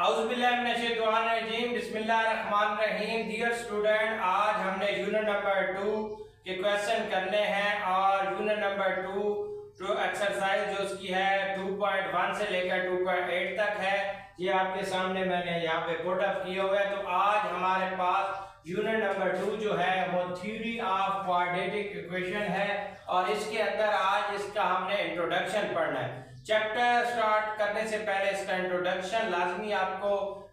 औज़ुबिल्लाहिमिनश्शैतानिर्रजीम बिस्मिल्लाहिर्रहमानिर्रहीम। Dear student, आज हमने यूनिट नंबर 2 के क्वेश्चन करने हैं और यूनिट नंबर 2 जो एक्सरसाइज जो उसकी है 2.1 से लेकर 2.8 तक है, ये आपके सामने मैंने यहाँ पे पुट अप किए हुए हैं। तो आज हमारे पास यूनिट नंबर 2 जो है वो थ्योरी ऑफ क्वाड्रेटिक इक्वेशन है और इसके अंदर आज इसका हमने इंट्रोडक्शन पढ़ना है। चैप्टर स्टार्ट करने से पहले इसका इंट्रोडक्शन लाजमी आपको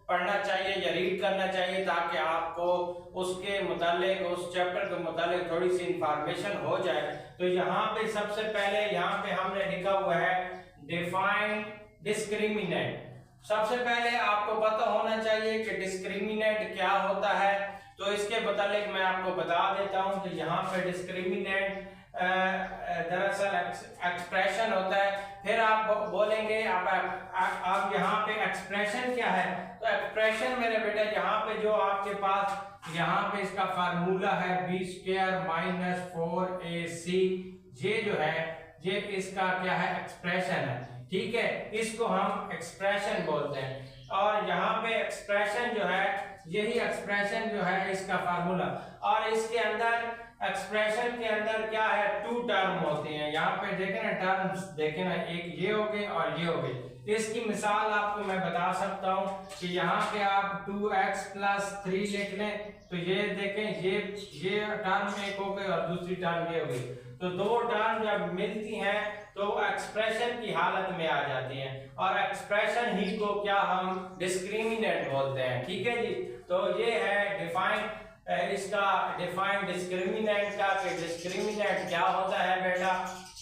पढ़ना चाहिए या रीड करना चाहिए ताकि आपको उसके मुतालिक उस चैप्टर के मुतालिक थोड़ी सी इंफॉर्मेशन हो जाए। तो यहाँ पे सबसे पहले यहाँ पे हमने लिखा हुआ है डिफाइन डिस्क्रिमिनेंट। सबसे पहले आपको पता होना चाहिए कि डिस्क्रिमिनेंट क्या होता है, तो इसके मुतालिक मैं आपको बता देता हूँ। तो यहाँ पे डिस्क्रिमिनेंट दरअसल एक्सप्रेशन होता है। फिर आप बोलेंगे आप यहाँ पे एक्सप्रेशन क्या है, तो एक्सप्रेशन मेरे बेटे यहाँ पे जो आपके पास यहाँ पे इसका फार्मूला है b² - 4ac, ये जो है ये इसका क्या है एक्सप्रेशन है, ठीक है, इसको हम एक्सप्रेशन बोलते हैं। और यहाँ पे एक्सप्रेशन जो है यही एक्सप्रेशन जो है इसका फार्मूला। और इसके अंदर एक्सप्रेशन के अंदर क्या है, 2 टर्म होते हैं। यहाँ पे देखें ना, टर्म्स देखें ना, एक ये हो गए और ये हो गए। इसकी मिसाल आपको मैं बता सकता हूँ कि यहाँ पे आप 2x + 3 लिख लें, तो ये देखें ये टर्म एक हो गई और दूसरी टर्म ये हो गई। तो दो टर्म जब मिलती हैं तो एक्सप्रेशन की हालत में आ जाती हैं और एक्सप्रेशन ही को क्या हम डिस्क्रिमिनेंट बोलते हैं, ठीक है जी। तो ये है डिफाइन इसका डिफाइन डिस्क्रिमिनेंट का कि डिस्क्रिमिनेंट क्या होता है बेटा,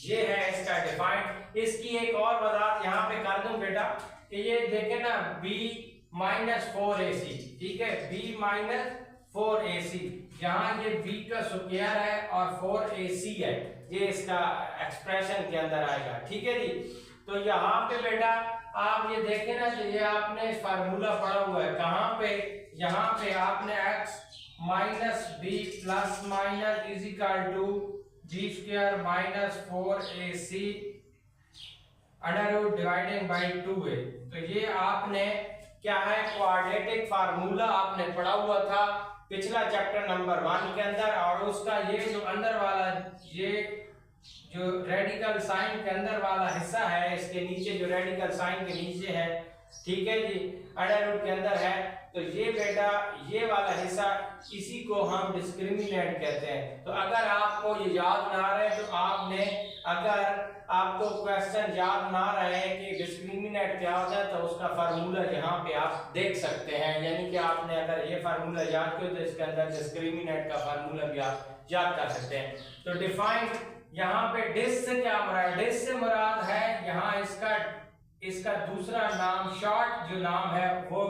ये है इसका डिफाइन। इसकी एक और वजाहत यहाँ पे कर दूं बेटा कि ये देखें ना b - 4ac, ठीक है, b - 4ac, यहाँ ये b का स्क्वायर है और 4ac है, ये इसका एक्सप्रेशन के अंदर आएगा, ठीक है जी। तो यहाँ पे बेटा आप ये देखें ना, ये आपने फार्मूला पढ़ा हुआ है कहाँ पे, यहाँ पे आपने x - b ± is equal to b² - 4ac √ divided by 2 है। तो ये आपने क्या है क्वाड्रेटिक फार्मूला आपने पढ़ा हुआ था पिछला चैप्टर नंबर 1 के अंदर। और उसका ये जो अंदर वाला ये जो रेडिकल साइन के अंदर वाला हिस्सा है, इसके नीचे जो रेडिकल साइन के नीचे है, ठीक है जी, अंडर रूट के अंदर है, तो ये बेटा ये वाला हिस्सा इसी को हम डिस्क्रिमिनेंट कहते हैं। तो अगर आपको ये याद ना रहे तो आपने अगर आपको क्वेश्चन याद ना रहे कि डिस्क्रिमिनेंट क्या होता है तो उसका फार्मूला यहाँ पे आप देख सकते हैं, यानी कि आपने अगर ये फार्मूला याद किया तो इसके अंदर डिस्क्रिमिनेंट का फार्मूला भी आप याद कर सकते हैं। तो डिफाइन यहाँ पे डिस से क्या मुराद, डिस से मुराद है यहाँ इसका दूसरा नाम शॉर्ट जो नाम है वो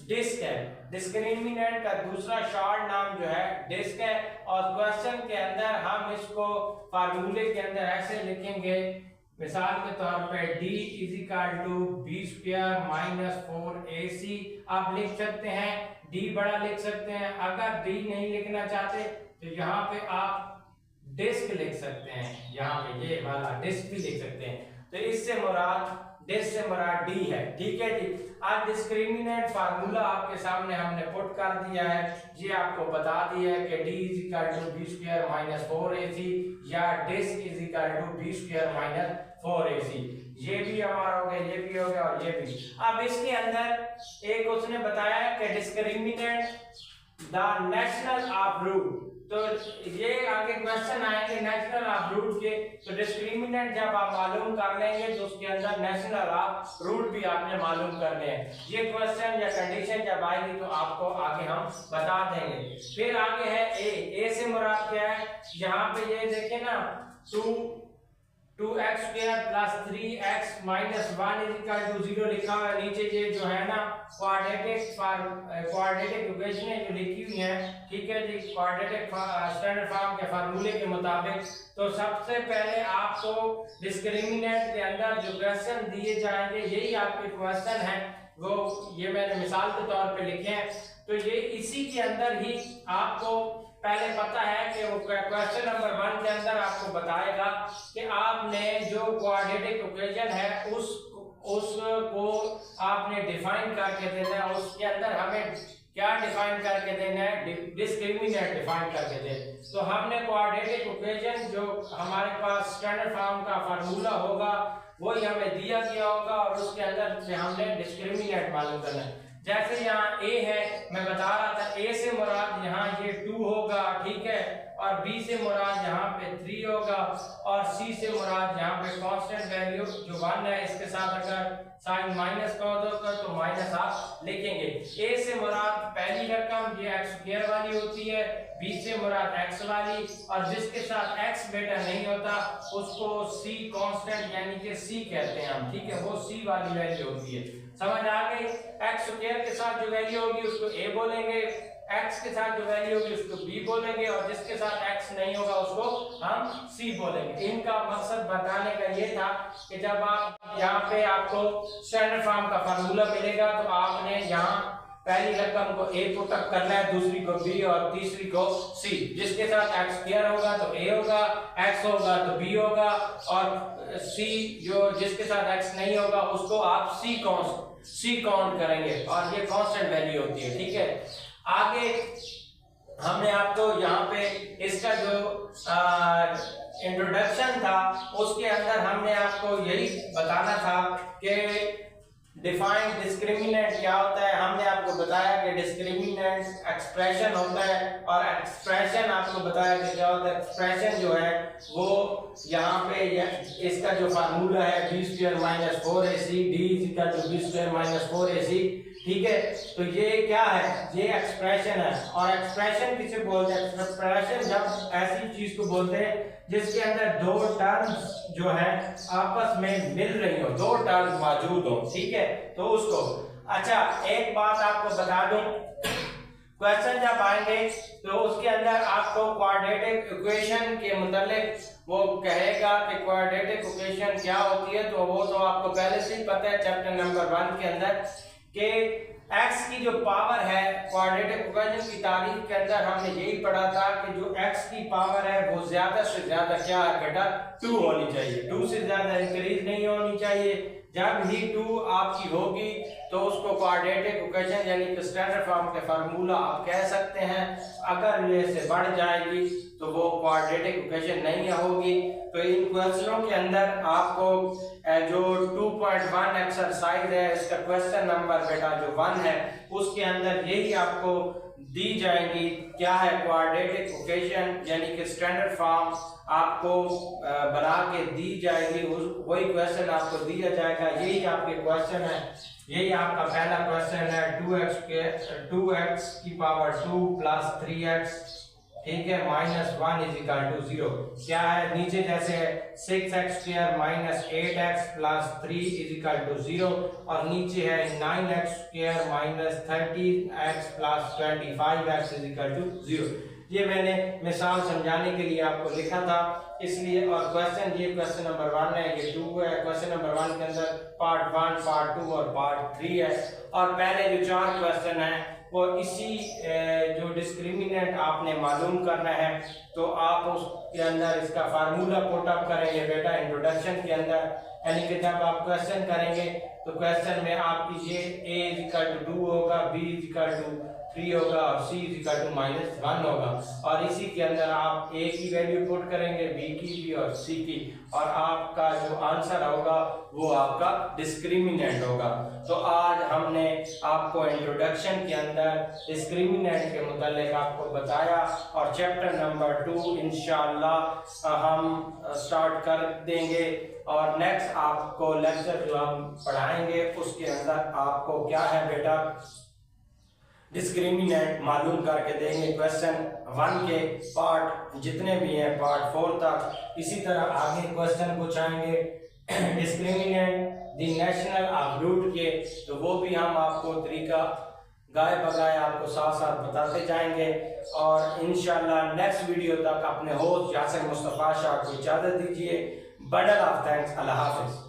डिस्क है। डिस्क्रिमिनेंट का दूसरा शॉर्ट नाम जो है डिस्क है। और क्वेश्चन के अंदर हम इसको फार्मूले के अंदर ऐसे लिखेंगे, मिसाल के तौर पे d = b² - 4ac आप लिख सकते हैं, d बड़ा लिख सकते हैं। अगर d नहीं लिखना चाहते तो यहाँ पे आप डिस्क लिख सकते हैं, यहाँ पे ये वाला डिस्क भी लिख सकते हैं। तो इससे मुराद डिस्क से मुराद डी है, ठीक है जी। आज डिस्क्रिमिनेंट फार्मूला आपके सामने हमने पुट कर दिया है, ये आपको बता दिया है कि d = b² - 4ac या डिस्क b² - 4ac। ये भी हमारा हो गया, ये भी हो गया और ये भी। अब इसके अंदर एक उसने बताया कि discriminant the national of root, तो ये आगे क्वेश्चन आएंगे नेशनल ऑफ रूट के। तो डिस्क्रिमिनेंट जब आप मालूम कर लेंगे तो उसके अंदर नेशनल ऑफ रूट भी आपने मालूम करने हैं। ये क्वेश्चन या कंडीशन जब आएगी तो आपको आगे हम बता देंगे। फिर आगे है ए से मुराद क्या है, यहाँ पे ये देखें ना 2x² + 3x - 1 = 0 लिखा हुआ है। नीचे ये जो है ना क्वाड्रेटिक इक्वेशन जो लिखी हुई है, ठीक है जी, क्वाड्रेटिक स्टैंडर्ड फॉर्म के फार्मूले के मुताबिक। तो सबसे पहले आपको डिस्क्रिमिनेंट के अंदर जो क्वेश्चन दिए जाएंगे यही आपके क्वेश्चन है, वो ये मैंने मिसाल के तौर पे लिखे हैं। तो ये इसी के अंदर ही आपको पहले पता है कि वो क्वेश्चन नंबर 1 के अंदर आपको बताएगा कि आपने जो क्वाड्रेटिक इक्वेशन है उसको आपने डिफाइन करके देना है। उसके अंदर हमें क्या डिफाइन करके देना है, डिस्क्रिमिनेंट डिफाइन करके दे। तो हमने क्वाड्रेटिक इक्वेशन जो हमारे पास स्टैंडर्ड फॉर्म का फार्मूला होगा वही हमें दिया गया होगा और उसके अंदर से हमने डिस्क्रिमिनेंट मालूम करना है। जैसे यहाँ a है, मैं बता रहा था a से मुराद यहाँ ये 2 होगा, ठीक है, और b से मुराद यहाँ पे 3 होगा और c से मुराद यहाँ पे कांस्टेंट वैल्यू जो 1 है इसके साथ अगर साइन माइनस का होगा तो माइनस आप लिखेंगे। a से मुराद पहली रकम ये x स्क्वायर वाली होती है, b से मुराद x वाली, और जिसके साथ x बेटा नहीं होता उसको c कांस्टेंट यानी कि c कहते हैं हम, ठीक है, वो c वाली वैल्यू होती है। समझ आ गई? x स्क्वायर के साथ जो वैल्यू होगी उसको a बोलेंगे, x के साथ जो वैल्यू होगी उसको b बोलेंगे और जिसके साथ x नहीं होगा उसको हम c बोलेंगे। इनका मकसद बताने का ये था कि जब आप यहाँ पे आपको स्टैंडर्ड फॉर्म का फार्मूला मिलेगा तो आपने यहाँ पहली रकम को a पुट अप करना है, दूसरी को b और तीसरी को c। जिसके साथ x स्क्वायर होगा तो a होगा, x होगा तो b होगा और c जो जिसके साथ x नहीं होगा उसको आप c काउंट करेंगे और ये कांस्टेंट वैल्यू होती है, ठीक है। आगे हमने आपको यहाँ पे इसका जो इंट्रोडक्शन था उसके अंदर हमने आपको यही बताना था कि डिफाइंड डिस्क्रिमिनेंट क्या होता है। हमने आपको बताया कि डिस्क्रिमिनेंट एक्सप्रेशन होता है और एक्सप्रेशन आपको बताया कि क्या होता है। एक्सप्रेशन जो है वो यहाँ पे इसका जो फार्मूला है b square minus 4ac d का जो b स्क्वायर माइनस 4ac, ठीक है। तो ये क्या है, ये एक्सप्रेशन है। और एक्सप्रेशन किसे बोलते हैं? एक्सप्रेशन जब ऐसी चीज को बोलते हैं जिसके अंदर दो टर्म्स जो है आपस में मिल रही हो, दो टर्म्स मौजूद हो, ठीक है, तो उसको। अच्छा, एक बात आपको बता दूं, क्वेश्चन जब आएंगे तो उसके अंदर आपको क्वाड्रेटिक इक्वेशन के मुतालिक वो कहेगा कि क्वाड्रेटिक इक्वेशन क्या होती है, तो वो तो आपको पहले से ही पता है चैप्टर नंबर 1 के अंदर कि x की जो पावर है क्वाड्रेटिक इक्वेशन की तारीफ के अंदर हमने यही पढ़ा था कि जो x की पावर है वो ज्यादा से ज्यादा क्या है बेटा, 2 होनी चाहिए, 2 से ज्यादा इंक्रीज नहीं होनी चाहिए। जब ही 2 आपकी होगी तो उसको क्वाड्रेटिक इक्वेशन यानी कि स्टैंडर्ड फॉर्म के फार्मूला आप कह सकते हैं। अगर ये से बढ़ जाएगी तो वो क्वाड्रेटिक इक्वेशन नहीं होगी। तो इन क्वेश्चनों के अंदर आपको जो 2.1 एक्सरसाइज है इसका क्वेश्चन नंबर बेटा जो 1 है उसके अंदर यही आपको दी जाएगी, क्या है क्वाड्रेटिक इक्वेशन यानी कि स्टैंडर्ड फॉर्म आपको बना के दी जाएगी, वही क्वेश्चन आपको दिया जाएगा। यही आपके क्वेश्चन है, यही आपका पहला क्वेश्चन है 2x की पावर 2 प्लस 3x, ठीक है, माइनस 1 इज इक्वल टू 0। क्या है नीचे जैसे 6x square minus 8x plus 3 is equal to 0 और नीचे है 9x square minus 13x plus 25x is equal to 0। ये मैंने मिसाल समझाने के लिए आपको लिखा था इसलिए। और क्वेश्चन ये क्वेश्चन नंबर 1 है, ये 2 है। क्वेश्चन नंबर 1 के अंदर पार्ट 1, पार्ट 2 और पार्ट 3 है। और पहले जो 4 क्वेश्चन है वो इसी जो डिस्क्रिमिनेंट आपने मालूम करना है तो आप उसके अंदर इसका फार्मूला पुट अप करेंगे बेटा इंट्रोडक्शन के अंदर, यानी कि जब आप क्वेश्चन करेंगे तो क्वेश्चन में आपकी ये a इज इक्वल टू 2 होगा, b इज इक्वल टू 3 होगा और c इज इक्वल टू -1 होगा। और इसी के अंदर आप a की वैल्यू पुट करेंगे, b की भी और c की, और आपका जो आंसर होगा वो आपका डिस्क्रिमिनेंट होगा। तो आज हमने आपको इंट्रोडक्शन के अंदर डिस्क्रिमिनेंट के मुतालिक आपको बताया और चैप्टर नंबर 2 इंशाअल्लाह हम स्टार्ट कर देंगे। और नेक्स्ट आपको लेक्चर जो हम पढ़ाएंगे उसके अंदर आपको क्या है बेटा डिस्क्रिमिनेंट मालूम करके देंगे। क्वेश्चन 1 के पार्ट जितने भी हैं पार्ट 4 तक, इसी तरह आगे क्वेश्चन कुछ आएंगे discriminant the national of root के, तो वो भी हम आपको तरीका गाय बगाए आपको साथ साथ बताते जाएंगे। और इंशाल्लाह नेक्स्ट वीडियो तक अपने होस्ट यासिर मुस्तफ़ा शाह को इजाज़त दीजिए। बंडल ऑफ थैंक्स, अल्लाह हाफ़िज़।